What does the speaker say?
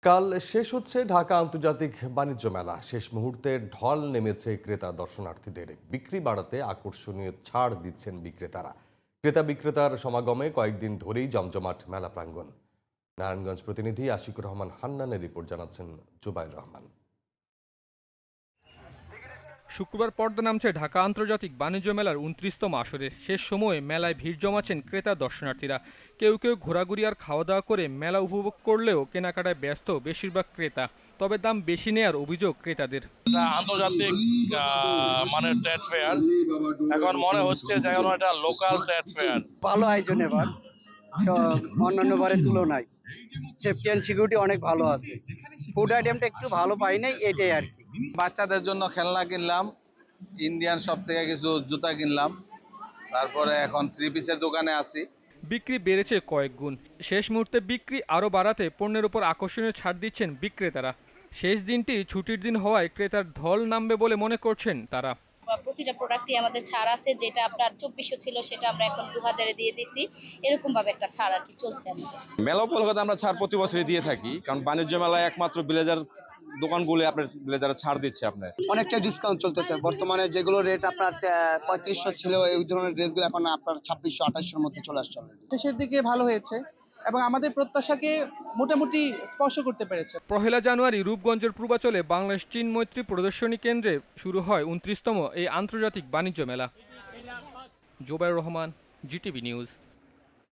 কাল শেষ হচ্ছে ঢাকা আন্তর্জাতিক বাণিজ্য মেলা। শেষ মুহূর্তে ঢল নেমেছে ক্রেতা দর্শনার্থীদের। বিক্রি বাড়াতে আকর্ষণীয় ছাড় দিচ্ছেন বিক্রেতারা। ক্রেতা বিক্রেতার সমাগমে কয়েকদিন ধরেই জমজমাট মেলা প্রাঙ্গণ। নারায়ণগঞ্জ প্রতিনিধি আশিকুর রহমান হান্নানের রিপোর্ট জানাচ্ছেন জুবাইর রহমান। শুক্রবার পর্দা নামছে ঢাকা আন্তর্জাতিক বাণিজ্য মেলার ২৯তম আসরের। শেষ সময়ে মেলায় ভিড় জমাচ্ছেন ক্রেতা দর্শনার্থীরা। কেউ কেউ ঘোরাঘুরি আর খাওয়া দাওয়া করে মেলা উপভোগ করলেও কেনাকাটায় ব্যস্ত বেশিরভাগ ক্রেতা। তবে দাম বেশি নেয়ার অভিযোগ ক্রেতাদের। আন্তর্জাতিক মানের ট্রেড ফেয়ার, এখন মনে হচ্ছে যেন এটা লোকাল ট্রেড ফেয়ার। ভালো আয়োজন এবার অন্যান্য বারের তুলনায়। সেফটি অ্যান্ড সিকিউরিটি অনেক ভালো আছে। ফুড আইটেমটা একটু ভালো পাই নাই, এটাই আর কি। বাচ্চাদের জন্য খেলনা কিনলাম, ইন্ডিয়ান শপ থেকে কিছু জুতা কিনলাম, তারপরে এখন থ্রি পিসের দোকানে আছি। বিক্রি বেড়েছে কয়েক গুণ। শেষ মুহূর্তে বিক্রি আরও বাড়াতে পণ্যের উপর আকর্ষণীয় ছাড় দিচ্ছেন বিক্রেতারা। শেষ দিনটি ছুটির দিন হওয়ায় ক্রেতার ঢল নামবে বলে মনে করছেন তারা। প্রতিটা প্রোডাক্টই আমাদের ছাড় আছে, যেটা আপনার ২৪০০ ছিল সেটা আমরা এখন ২০০০-এ দিয়ে দিছি। এরকম ভাবে একটা ছাড় আর কি চলছে আমাদের। মেলা উপলক্ষে আমরা ছাড় প্রতি বছরই দিয়ে থাকি, কারণ বাণিজ্য মেলায় একমাত্র ব্লেজার দোকানগুলো আপনার ব্লেজারে ছাড় দিচ্ছে। আপনার অনেকটা ডিসকাউন্ট চলতেছে। বর্তমানে যেগুলো রেট আপনার ৩৫০০ ছিল, এই ধরনের ড্রেসগুলো এখন আপনার ২৬০০-২৮০০-র মধ্যে চলে আসছে অলরেডি। শেষের দিকে ভালো হয়েছে এবং আমাদের প্রত্যাশাকে মোটামুটি স্পর্শ করতে পেরেছে। পহেলা জানুয়ারি রূপগঞ্জের পূর্বাচলে বাংলাদেশ চীন মৈত্রী প্রদর্শনী কেন্দ্রে শুরু হয় ২৯তম এই আন্তর্জাতিক বাণিজ্য মেলা। Zubair Rahman, GTV news.